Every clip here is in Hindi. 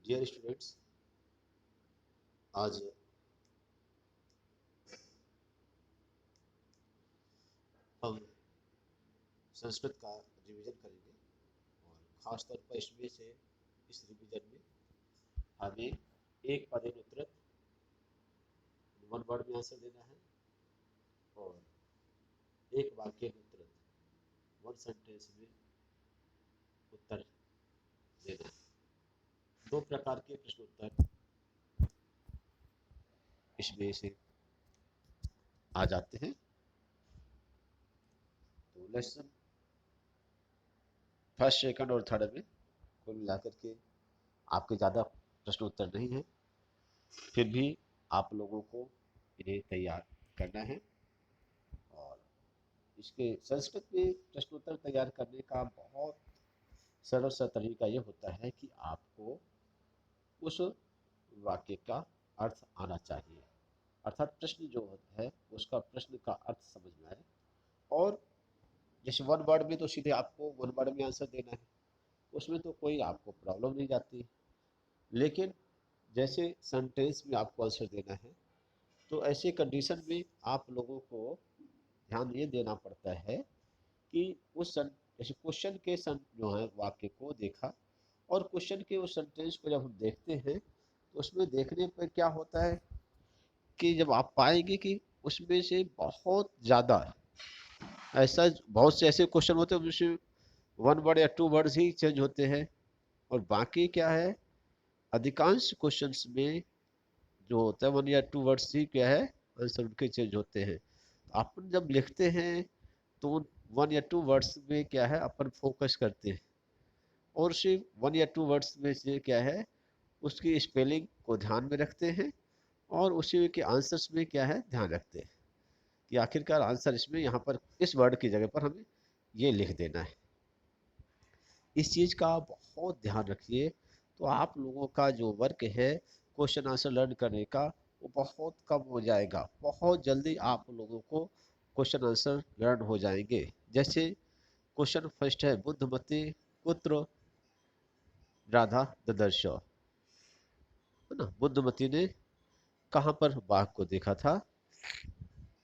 डियर स्टूडेंट्स, आज हम संस्कृत का रिवीजन करेंगे और ख़ास तौर पर इसमें से इस रिवीजन में हमें एक पदेन उत्तरत वन वर्ड में आंसर देना है और एक वाक्य में उत्तरत वन सेंटेंस में उत्तर देना है। दो प्रकार के प्रश्न उत्तर इसमें से आ जाते हैं। तो लेसन फर्स्ट, सेकंड और थर्ड में कुल मिलाकर के आपके ज़्यादा प्रश्न उत्तर नहीं है, फिर भी आप लोगों को इन्हें तैयार करना है। और इसके संस्कृत में प्रश्नोत्तर तैयार करने का बहुत सरल सा तरीका ये होता है कि आपको उस वाक्य का अर्थ आना चाहिए, अर्थात प्रश्न जो है उसका प्रश्न का अर्थ समझ में आए। और जैसे वन वर्ड में तो सीधे आपको वन वर्ड में आंसर देना है, उसमें तो कोई आपको प्रॉब्लम नहीं जाती। लेकिन जैसे सेंटेंस में आपको आंसर देना है, तो ऐसे कंडीशन में आप लोगों को ध्यान ये देना पड़ता है कि उस जैसे क्वेश्चन के जो है वाक्य को देखा और क्वेश्चन के उस सेंटेंस को जब हम देखते हैं तो उसमें देखने पर क्या होता है कि जब आप पाएंगे कि उसमें से बहुत ज़्यादा ऐसा बहुत से ऐसे क्वेश्चन होते हैं जिसमें वन वर्ड या टू वर्ड्स ही चेंज होते हैं, और बाकी क्या है अधिकांश क्वेश्चंस में जो होता है वन या टू वर्ड्स ही क्या है आंसर उनके चेंज होते हैं। अपन जब लिखते हैं तो वन या टू वर्ड्स में क्या है अपन फोकस करते हैं और सिर्फ वन या टू वर्ड्स में से क्या है उसकी स्पेलिंग को ध्यान में रखते हैं और उसी के आंसर्स में क्या है ध्यान रखते हैं कि आखिरकार आंसर इसमें यहाँ पर इस वर्ड की जगह पर हमें ये लिख देना है। इस चीज़ का बहुत ध्यान रखिए, तो आप लोगों का जो वर्क है क्वेश्चन आंसर लर्न करने का वो बहुत कम हो जाएगा। बहुत जल्दी आप लोगों को क्वेश्चन आंसर लर्न हो जाएंगे। जैसे क्वेश्चन फर्स्ट है, बुद्धमती पुत्र राधा ददर्श, है ना। बुद्धमती ने कहाँ पर बाघ को देखा था?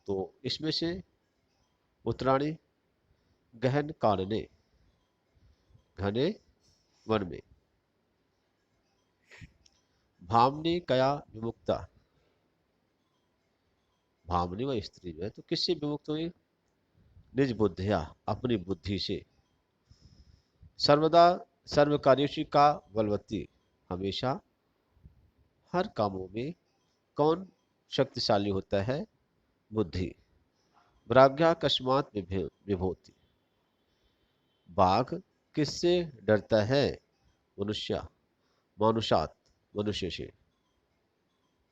तो इसमें से उत्तराणी गहन कानने, घने वन में। भामनी कया विमुक्ता, भामनी व स्त्री जो है तो किससे विमुक्त हुई? निज बुद्धिया, अपनी बुद्धि से। सर्वदा सर्वकार्यशी का बलवती, हमेशा हर कामों में कौन शक्तिशाली होता है? बुद्धि। प्राज्ञा कस्मात विभूति, बाघ किससे डरता है? मनुष्य, मानुषात, मनुष्य से।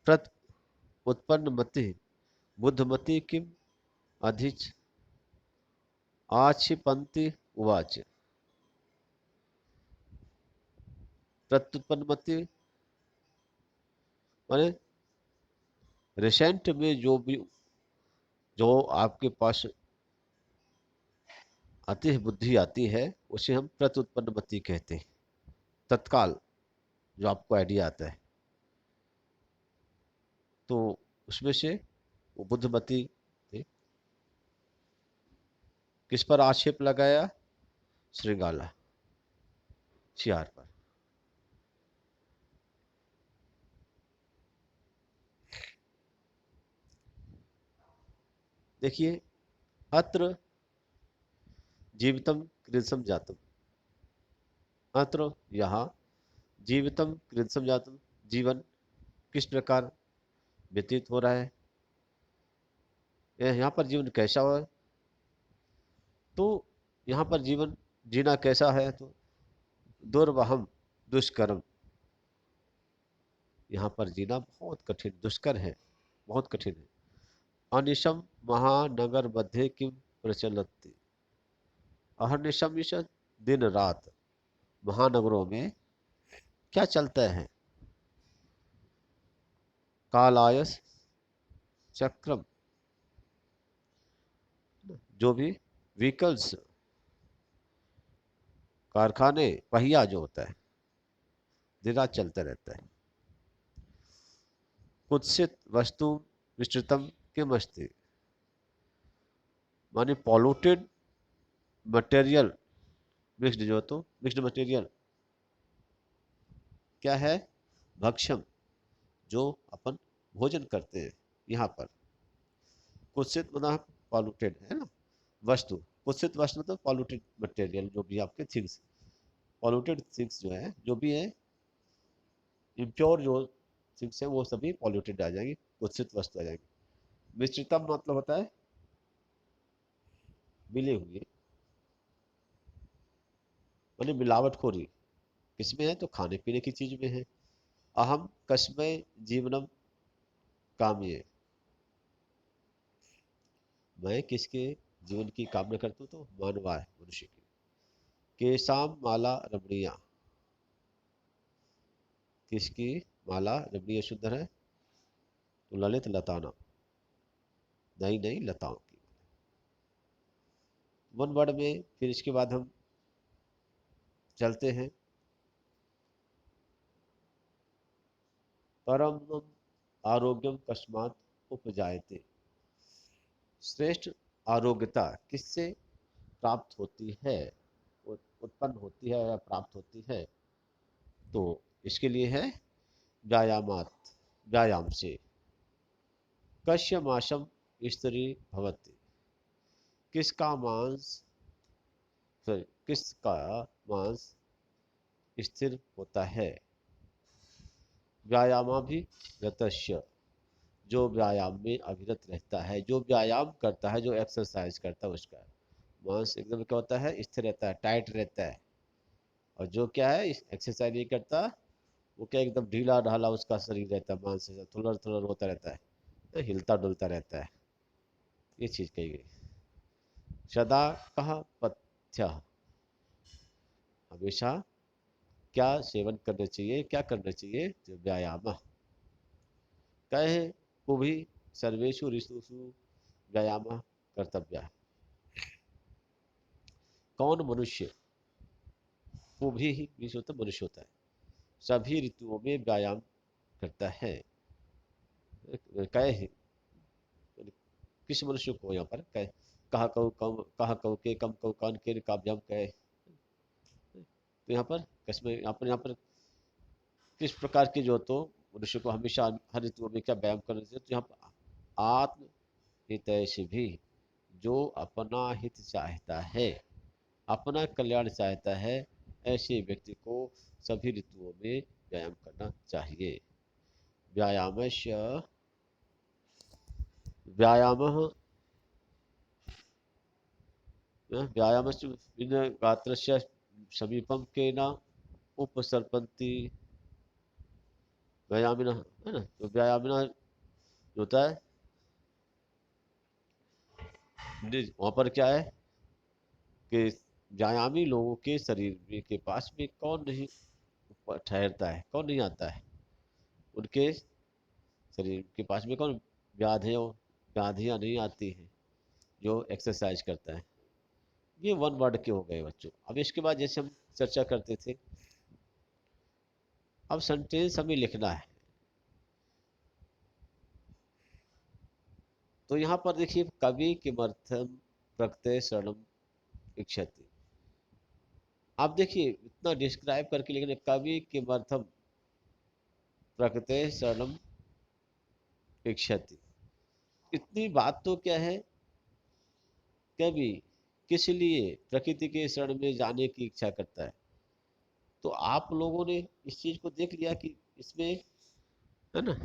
प्रत उत्पन्न मति बुद्धमति किम अधिच आक्षिपन्ति उवाच, प्रत्युत्पन्न मति माने रिसेंट में जो भी जो आपके पास अति बुद्धि आती है उसे हम प्रत्युत्पन्न मति कहते हैं। तत्काल जो आपको आइडिया आता है तो उसमें से वो बुद्धमती थे। किस पर आक्षेप लगाया? श्रृंगाला, शियार पर। देखिए, अत्र जीवितम कृत्सम जातम, अत्र यहाँ जीवितम कृत्सम जातम, जीवन किस प्रकार व्यतीत हो रहा है, यहाँ पर जीवन कैसा हो? तो यहाँ पर जीवन जीना कैसा है? तो दुर्वहम, दुष्कर्म, यहाँ पर जीना बहुत कठिन, दुष्कर है, बहुत कठिन है। अनिशम महानगर मध्य किम प्रचलति, अहर्निशम दिन रात महानगरों में क्या चलता है? कालायस चक्रम, जो भी व्हीकल्स कारखाने पहिया जो होता है दिन रात चलता रहता है। कुत्सित वस्तु मिश्रितम के मस्ती, माने पॉल्यूटेड मटेरियल, मिक्स्ड जो तो मिक्स्ड मटेरियल क्या है, भक्षम, जो अपन भोजन करते हैं। यहाँ पर कुत्सित मतलब पॉल्यूटेड है ना वस्तु, कुत्सित वस्तु मतलब पॉल्यूटेड मटेरियल, जो भी आपके थिंग्स, पॉल्यूटेड थिंग्स जो है, जो भी है इम्प्योर जो थिंग्स है वो सभी पॉल्यूटेड आ जाएंगी, कुत्सित वस्तु आ जाएंगी। मिश्रितम मतलब होता है मिले हुए, मतलब मिलावटखोरी किसमें है, तो खाने पीने की चीज में है। अहम कस्मय जीवनम काम्ये, मैं किसके जीवन की कामना करता हूँ, तो मानवाय मनुष्य की। केशाम माला रमणीया, किसकी माला रमणीय सुंदर है, तो ललित लताना, नई नई लताओं की। वन वर्ड में फिर इसके बाद हम चलते हैं। परम आरोग्यम कस्मात उपजायते, श्रेष्ठ आरोग्यता किससे प्राप्त होती है, उत्पन्न होती है या प्राप्त होती है, तो इसके लिए है व्यायामात, व्यायाम से। कस्य मांसम स्त्री भवति, किसका मांस, सॉरी किसका मांस स्थिर होता है। व्यायामा भी रतस्य, जो व्यायाम में अविरत रहता है, जो व्यायाम करता है, जो एक्सरसाइज करता है, उसका मांस एकदम क्या होता है, स्थिर रहता है, टाइट रहता है। और जो क्या है एक्सरसाइज नहीं करता, वो क्या एकदम ढीला ढाला उसका शरीर रहता है, मांस थुलर थुलर होता रहता है, तो हिलता डुलता रहता है। ये चीज कही गई। सदा कह पथ्य, हमेशा क्या सेवन करना चाहिए, क्या करना चाहिए, जो व्यायाम कहे को भी सर्वेशु ऋतुषु व्यायाम कर्तव्य है। कौन मनुष्य, वो भी ही विश्व होता मनुष्य होता है, सभी ऋतुओं में व्यायाम करता है। कहे किस मनुष्य को यहाँ पर कहे, कहा कऊ कम, कहा कऊ के कम कऊ कान के काव्याम कहे, तो यहाँ पर कसमें यहाँ पर किस प्रकार की जो तो मनुष्य को हमेशा हर ऋतुओं में क्या व्यायाम करना चाहिए, तो यहाँ पर आत्म हितैषी भी, जो अपना हित चाहता है, अपना कल्याण चाहता है, ऐसे व्यक्ति को सभी ऋतुओं में व्यायाम करना चाहिए। व्यायामस्य व्यायाम व्यायामस्य गात्रस्य समीपम के न उपसर्पन्ति व्यायामिना, है ना, तो व्यायामिना जो होता है वहां पर क्या है कि व्यायामी लोगों के शरीर में के पास में कौन नहीं ठहरता है, कौन नहीं आता है, उनके शरीर के पास में कौन व्याधियों व्याधियां नहीं आती हैं, जो एक्सरसाइज करता है। ये वन वर्ड के हो गए बच्चों। अब इसके बाद जैसे हम चर्चा करते थे, अब सेंटेंस हमें लिखना है। तो यहाँ पर देखिए, कवि किमर्थम प्रकृते शरणम इच्छति। आप देखिए इतना डिस्क्राइब करके लिखने, कवि किमर्थम प्रकृते शरणम इच्छति, इतनी बात तो क्या है, कवि किस लिए प्रकृति के शरण में जाने की इच्छा करता है। तो आप लोगों ने इस चीज को देख लिया कि इसमें, है ना,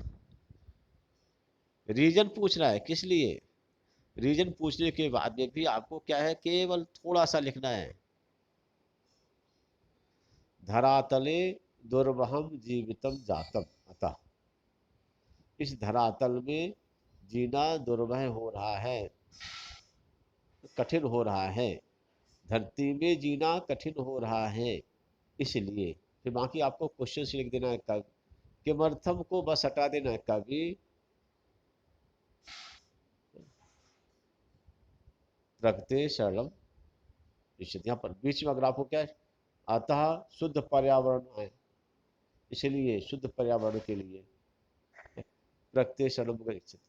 रीजन पूछ रहा है किस लिए। रीजन पूछने के बाद में भी आपको क्या है, केवल थोड़ा सा लिखना है। धरातले दुर्वहम जीवितम जातम, अतः इस धरातल में जीना दुर्वह हो रहा है, कठिन हो रहा है, धरती में जीना कठिन हो रहा है, इसलिए। फिर बाकी आपको क्वेश्चन लिख देना है, कब किमर्थम को बस हटा देना है, कभी प्रकृति शरणम निश्चित। यहाँ पर बीच में अगर आपको क्या है, अतः शुद्ध पर्यावरण है, इसलिए शुद्ध पर्यावरण के लिए प्रत्येक क्षण इच्छित।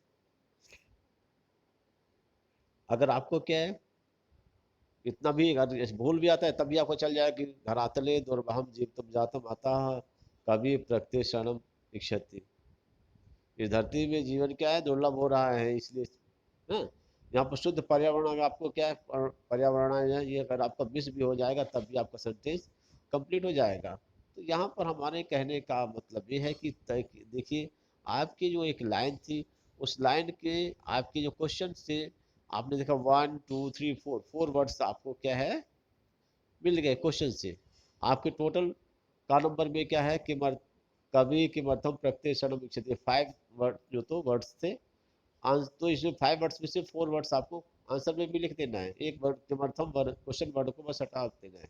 अगर आपको क्या है, इतना भी अगर इस भूल भी आता है तब भी आपको चल जाए कि धरातले दुर्वहम जीवितम जातम अतः कभी प्रत्येक क्षणम इच्छति। इस धरती में जीवन क्या है, दुर्लभ हो रहा है, इसलिए हाँ, यहाँ पर शुद्ध पर्यावरण अगर आपको क्या है, पर्यावरण है ये अगर आपका मिस भी हो जाएगा तब भी आपका सेंटेंस कंप्लीट हो जाएगा। तो यहाँ पर हमारे कहने का मतलब ये है कि देखिए, आपकी जो एक लाइन थी, उस लाइन के आपके जो क्वेश्चन थे, आपने देखा 1 2 3 4 4 वर्ड्स आपको क्या है मिल गए क्वेश्चन से। आपके टोटल का नंबर में क्या है कि कवि किमर्थम प्रत्यय क्षणम इच्छति, 5 वर्ड जो तो वर्ड्स थे। तो इसमें 5 वर्ड्स में से 4 वर्ड्स आपको आंसर में भी लिख देना है, एक वर्ड किमर्थम वर्ड क्वेश्चन वर्ड को बस हटा देना है।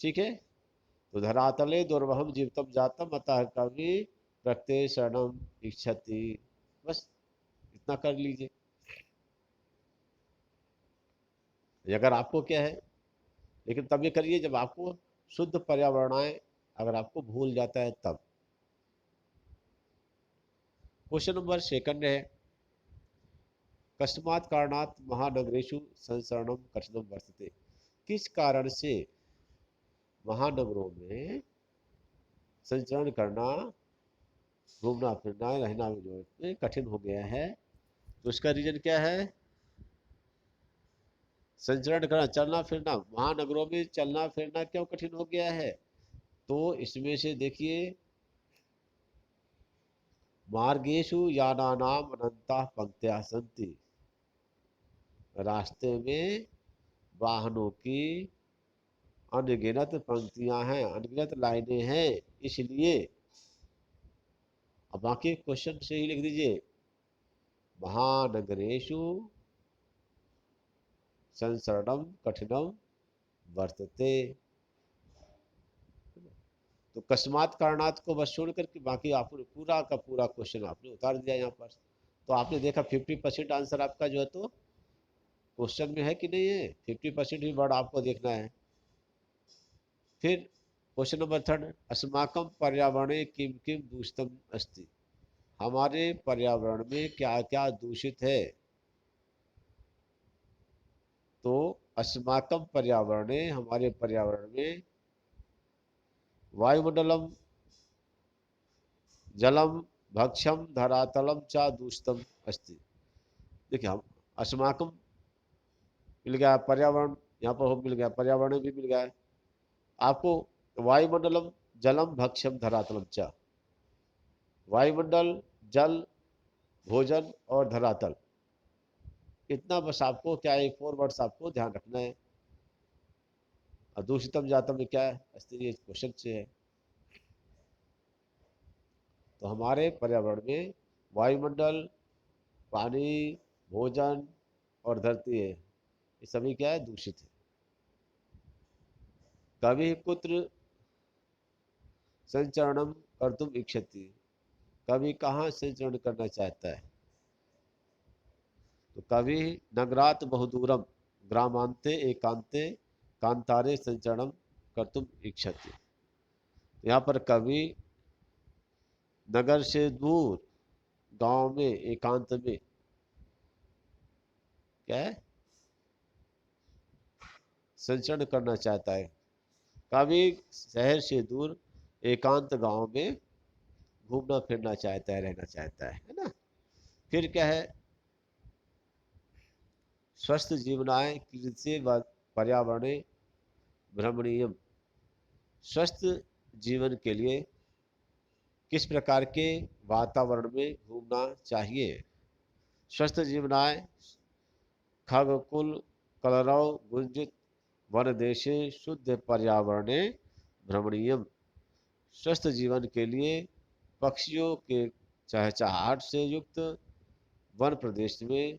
ठीक है, तो धरातले दुर्वहम जीवितम जातम अतः कवि प्रत्यय क्षणम इच्छति, बस इतना कर लीजिए। अगर आपको क्या है, लेकिन तब ये करिए जब आपको शुद्ध पर्यावरणाएं अगर आपको भूल जाता है तब। क्वेश्चन नंबर सेकंड है, कस्मात् कारणात् महानगरेषु संसरणम कठिनम वर्तते। किस कारण से महानगरों में संचरण करना, घूमना फिरना रहना जो है कठिन हो गया है। तो उसका रीजन क्या है, संचरण करना चलना फिरना, महानगरों में चलना फिरना क्यों कठिन हो गया है। तो इसमें से देखिए, मार्गेषु यानानाम अनंता पंक्तियाः सन्ति, रास्ते में वाहनों की अनगिनत पंक्तियां हैं, अनगिनत लाइनें हैं, इसलिए। अब बाकी क्वेश्चन से ही लिख दीजिए, महानगरेषु संसरणम कठिनम वर्तते। तो कस्मात कारणात को बस छोड़ करके बाकी आपने पूरा का पूरा क्वेश्चन आपने उतार दिया यहाँ पर। तो आपने देखा 50% आंसर आपका जो है तो क्वेश्चन में है कि नहीं है, 50% ही वर्ड आपको देखना है। फिर क्वेश्चन नंबर थर्ड, अस्माकं पर्यावरणे किम किम दूषितम अस्ति, हमारे पर्यावरण में क्या क्या दूषित है। तो अस्माकं पर्यावरणे, हमारे पर्यावरण में वायुमंडलम जलम भक्ष्यम धरातलम च दूषितम अस्ति। देखिए, हम अस्माकं मिल गया पर्यावरण, यहाँ पर मिल गया पर्यावरण भी मिल गया है आपको। वायुमंडलम जलम भक्ष्यम धरातलम च, वायुमंडल, जल, भोजन और धरातल, इतना बस आपको क्या है 4 वर्ड्स आपको ध्यान रखना है। और दूषितम जातम में क्या है, स्तरीय क्वेश्चन से है। तो हमारे पर्यावरण में वायुमंडल, पानी, भोजन और धरती है, ये सभी क्या है दूषित है। कवि कुत्र संचरणम कर्तुम इच्छति, कवि कहाँ संचरण करना चाहता है। तो कवि नगरात बहुदूरम ग्रामांते एकांते कांतारे संचरणम कर्तुम इच्छति। यहाँ पर कवि नगर से दूर गांव में एकांत में क्या है संचरण करना चाहता है। कवि शहर से दूर एकांत गांव में घूमना फिरना चाहता है, रहना चाहता है ना। फिर क्या है, स्वस्थ जीवनाय कृषि व पर्यावरणे भ्रमणीयम, स्वस्थ जीवन के लिए किस प्रकार के वातावरण में घूमना चाहिए। स्वस्थ जीवनाय खगकुल कलरव गुंजित वन देशे शुद्ध पर्यावरणे भ्रमणीयम, स्वस्थ जीवन के लिए पक्षियों के चहचहाहट से युक्त वन प्रदेश में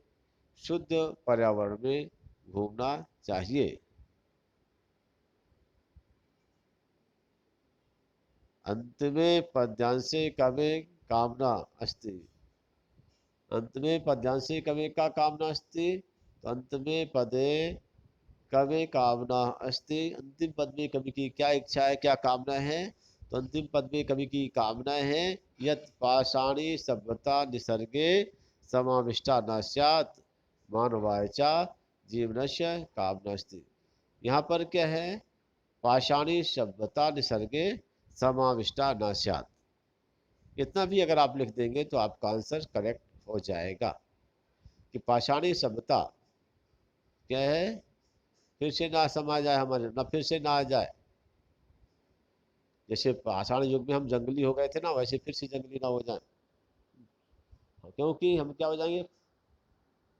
शुद्ध पर्यावरण में घूमना चाहिए। अंत में पद्यांशे कवे कामना अस्ति, अंत में पद्यांशे कवे का कामना अस्ति। तो अंत में पदे कवे कामना अस्ति, अंतिम पद में कवि की क्या इच्छा है, क्या कामना है तो अंतिम पद में कवि की कामनाएं हैं, यत पाषाणी सभ्यता निसर्गे समाविष्टा न स्यात् मानवायचा जीवनस्य कामनास्ति। यहाँ पर क्या है, पाषाणी सभ्यता निसर्गे समाविष्टा न स्यात्, इतना भी अगर आप लिख देंगे तो आपका आंसर करेक्ट हो जाएगा कि पाषाणी सभ्यता क्या है, फिर से ना समा जाए हमारे, ना फिर से ना आ जाए। जैसे पाषाण युग में हम जंगली हो गए थे ना, वैसे फिर से जंगली ना हो जाए, क्योंकि हम क्या हो जाएंगे,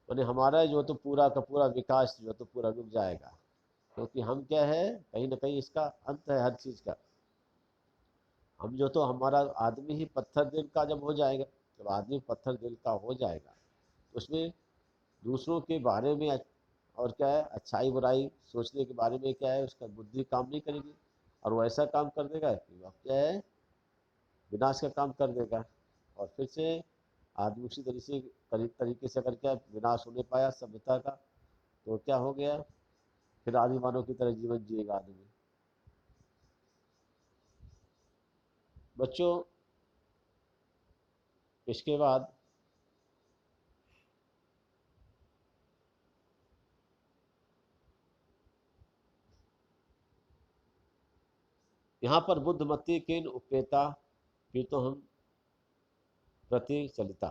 माने हमारा जो तो पूरा का पूरा विकास जो तो पूरा रुक जाएगा, क्योंकि हम क्या है, कहीं ना कहीं इसका अंत है हर चीज़ का। हम जो तो हमारा आदमी ही पत्थर दिल का जब हो जाएगा, जब आदमी पत्थर दिल का हो जाएगा तो उसमें दूसरों के बारे में और क्या है, अच्छाई बुराई सोचने के बारे में क्या है, उसका बुद्धि काम नहीं करेगी, और वो ऐसा काम कर देगा कि वह क्या है, विनाश का काम कर देगा। और फिर से आदमी उसी तरीके से अगर क्या विनाश होने पाया सभ्यता का, तो क्या हो गया, फिर आदि मानव की तरह जीवन जिएगा आदमी। बच्चों, इसके बाद यहाँ पर बुद्धमती किन उपेता फिर तो हम प्रति चलिता,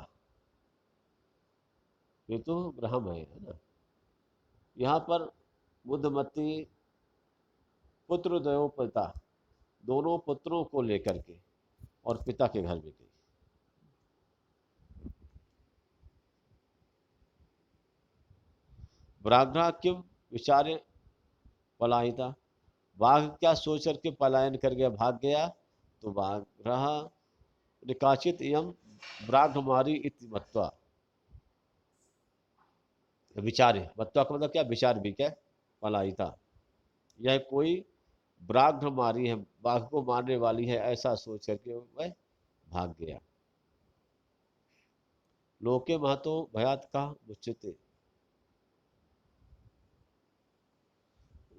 ये तो ब्रह्म है ना। यहाँ पर बुद्धमती पुत्र द्वयो पिता, दोनों पुत्रों को लेकर के और पिता के घर में गई। व्याघ्र किम विचारे पलायिता, बाघ क्या सोच करके पलायन कर गया, भाग गया। तो व्याघ्र निकाचित एवं व्राघ्रमारी इति मत्वा, विचारे मत्वा का मतलब क्या, विचार भी क्या, पलायिता, यह कोई व्राघ्रमारी है, बाघ को मारने वाली है, ऐसा सोच करके वह भाग गया। लोके महतो भयात का मुच्यते,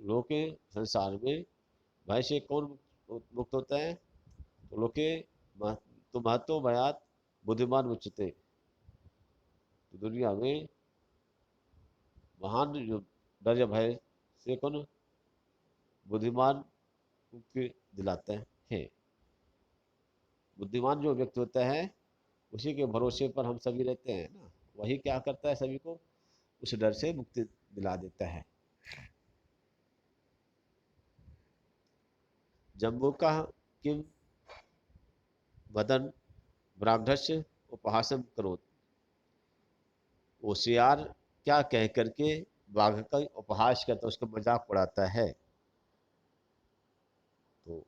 लोके संसार में भय से कौन मुक्त होता है, तो लोके तो महतो भयात बुद्धिमान मुच्यते, तो दुनिया में महान जो डर या भय से कौन बुद्धिमान मुक्ति दिलाता है। बुद्धिमान जो व्यक्ति होता है उसी के भरोसे पर हम सभी रहते हैं ना, वही क्या करता है, सभी को उस डर से मुक्ति दिला देता है। जम्बू का किम वदन व्राघ्रस्य उपहासम करो, होशियार क्या कह करके बाघ का उपहास करता है, उसका मजाक उड़ाता है। तो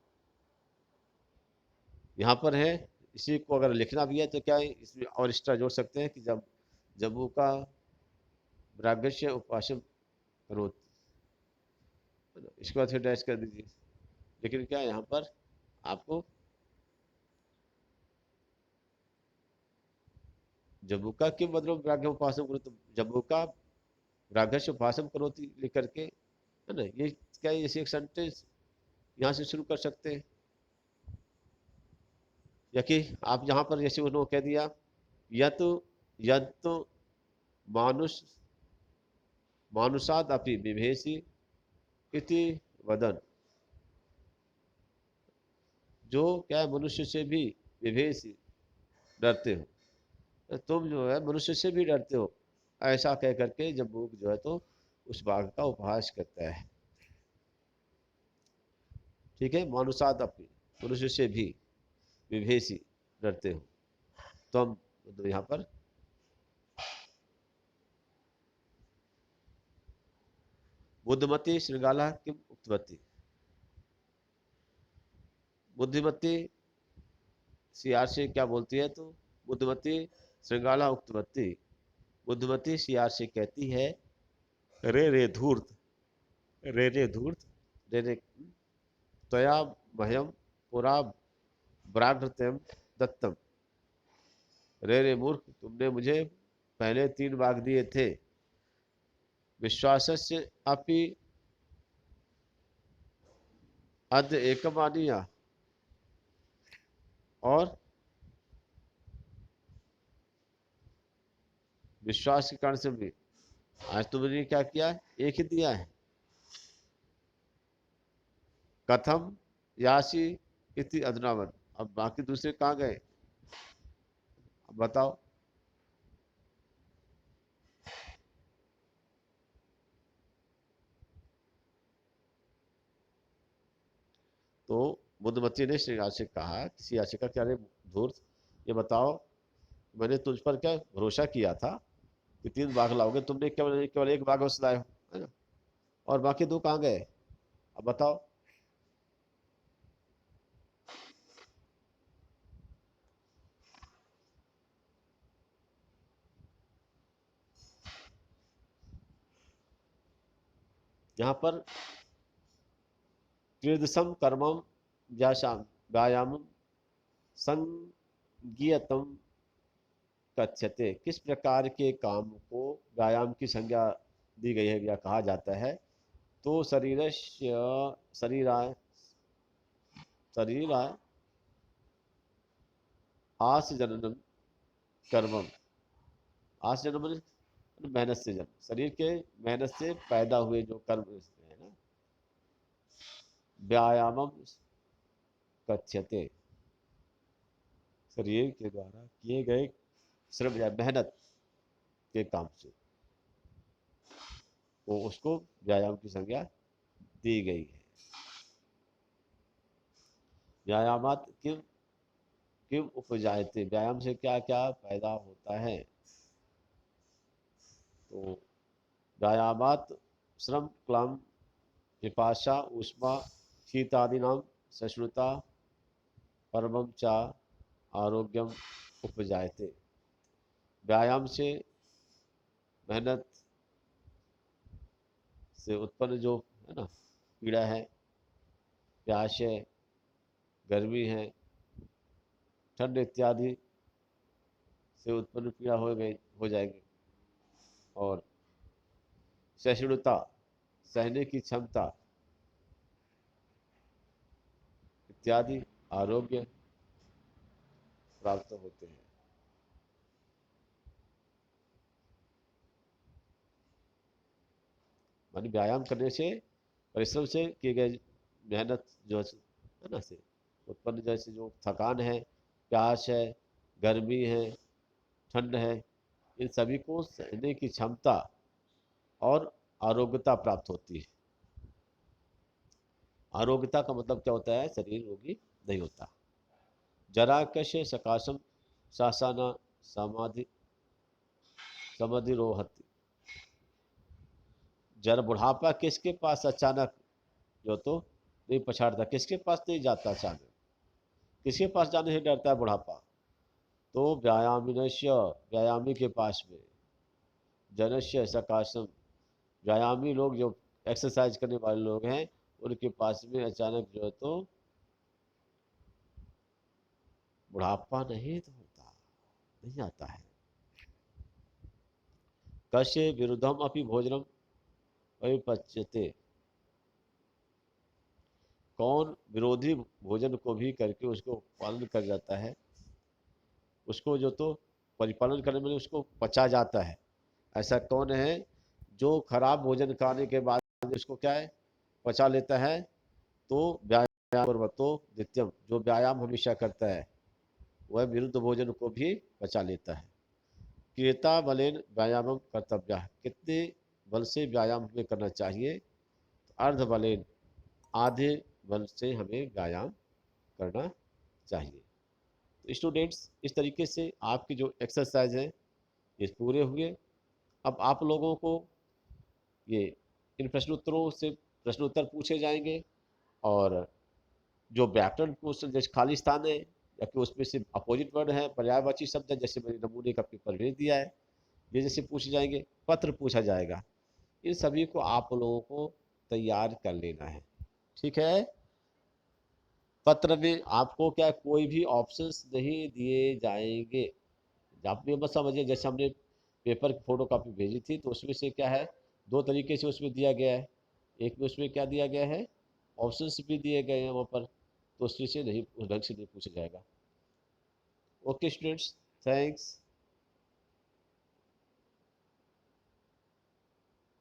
यहाँ पर है, इसी को अगर लिखना भी है तो क्या है, इसमें और एक्स्ट्रा जोड़ सकते हैं कि जब जम्बू का व्राघ्रस्य उपहासम करो, इसके बाद फिर डैश कर दीजिए। लेकिन क्या यहाँ पर आपको जम्बू का किम मतलब व्याघ्र उपासम करो, तो जम्बू का व्याघ्र से उपासम करोति लिख करके, है ना, ये क्या है, जैसे एक सेंटेंस यहाँ से शुरू कर सकते हैं। या कि आप यहाँ पर जैसे उन्होंने कह दिया, यद तो मानुष मानुषाद अपि विभेषी इति वदन, जो क्या है, मनुष्य से भी विभेषी डरते हो, तुम जो है मनुष्य से भी डरते हो, ऐसा कह करके जब भूख जो है तो उस बाघ का उपहास करता है। ठीक है, मानुषाद अपनी, मनुष्य से भी विभेषी डरते हो, तो हम तो यहाँ पर बुद्धमती श्रृंगाला किम उक्तवती, बुद्धिमती सियार से क्या बोलती है, तो बुद्धमती श्रृंगाला उक्तवती, बुद्धमती सियार से कहती है, रे रे धूर्त, रे रे धूर्त, रे रे त्वया मह्यम पुरा व्राघ्रतम दत्तम, रे रे मूर्ख, तुमने मुझे पहले 3 बाघ दिए थे, विश्वासस्य अपि अद्य एकमानिया, और विश्वास के कारण से भी। आज तुमने क्या किया, एक ही दिया है, कथम यासी इति अधुनावन। अब बाकी दूसरे कहाँ गए, अब बताओ। तो बुद्धमती ने श्री राज से कहा, किसी याचिका के, अरे धूर्त, ये बताओ, मैंने तुझ पर क्या भरोसा किया था कि 3 बाघ लाओगे, तुमने केवल केवल 1 बाघ बस लाए हो, है ना, और बाकी 2 कहाँ गए, अब बताओ। यहाँ पर कीदृशम कर्मम व्यायामम संज्ञियतम कथ्यते, किस प्रकार के काम को व्यायाम की संज्ञा दी गई है या कहा जाता है। तो शरीराय शरीराय आस जननम कर्मम, आस जन्म मतलब मेहनत से जन्म, शरीर के मेहनत से पैदा हुए जो कर्म है ना, व्यायामम कथ्यते, शरीर के द्वारा किए गए श्रम या मेहनत के काम से, वो उसको व्यायाम की संज्ञा दी गई है। व्यायामात किम किम उपजायते, व्यायाम से क्या क्या पैदा होता है। तो व्यायामात श्रम क्लाम पिपाशा उष्मा शीतादि नाम सहिष्णुता परमम चा आरोग्यम उपजायते, व्यायाम से, मेहनत से उत्पन्न जो है ना पीड़ा है, प्यास है, गर्मी है, ठंड इत्यादि से उत्पन्न पीड़ा हो जाएगी, और सहिष्णुता, सहने की क्षमता इत्यादि आरोग्य प्राप्त होते हैं। मानी व्यायाम करने से, परिश्रम से किए गए मेहनत जो है ना से उत्पन्न जैसे जो थकान है, प्यास है, गर्मी है, ठंड है, इन सभी को सहने की क्षमता और आरोग्यता प्राप्त होती है। आरोग्यता का मतलब क्या होता है, शरीर रोगी नहीं होता। जराकश सकाशम शासाना समाधि समाधि रोहती, जरा बुढ़ापा किसके पास अचानक जो तो नहीं पछाड़ता, किसके पास नहीं जाता अचानक, किसके पास जाने से डरता है बुढ़ापा, तो व्यायामिनश्य, व्यायामी के पास में, जनस्य सकाशम, व्यायामी लोग जो एक्सरसाइज करने वाले लोग हैं उनके पास में अचानक जो है तो बुढ़ापा नहीं तो होता, नहीं आता है। कश्य विरुद्धम अपनी भोजनम पच्यते, कौन विरोधी भोजन को भी करके उसको पालन कर जाता है, उसको जो तो परिपालन करने में उसको पचा जाता है। ऐसा कौन है जो खराब भोजन खाने के बाद उसको क्या है पचा लेता है। तो व्यायाम पर्वतो नित्यम, जो व्यायाम हमेशा करता है वह विरुद्ध भोजन को भी पचा लेता है। क्रियता बलेन व्यायाम कर्तव्य, कितने बल से व्यायाम हमें करना चाहिए, अर्ध बलेन, आधे बल से हमें व्यायाम करना चाहिए। तो स्टूडेंट्स, इस तरीके से आपकी जो एक्सरसाइज है ये पूरे हुए। अब आप लोगों को ये इन प्रश्नोत्तरों से प्रश्नोत्तर पूछे जाएंगे, और जो व्याकरण क्वेश्चन जैसे खाली स्थान है या कि उसमें से अपोजिट वर्ड है, पर्यायवाची शब्द है, जैसे मैंने नमूने का पेपर भेज दिया है, ये जैसे पूछे जाएंगे, पत्र पूछा जाएगा, इन सभी को आप लोगों को तैयार कर लेना है। ठीक है, पत्र में आपको क्या कोई भी ऑप्शंस नहीं दिए जाएंगे। आप ये बस समझिए, जैसे हमने पेपर की फोटो कापी भेजी थी तो उसमें से क्या है 2 तरीके से उसमें दिया गया है। एक में उसमें क्या दिया गया है, ऑप्शंस भी दिए गए हैं वहाँ पर, तो उसमें से नहीं, उस ढंग से नहीं पूछा जाएगा। Okay students, thanks.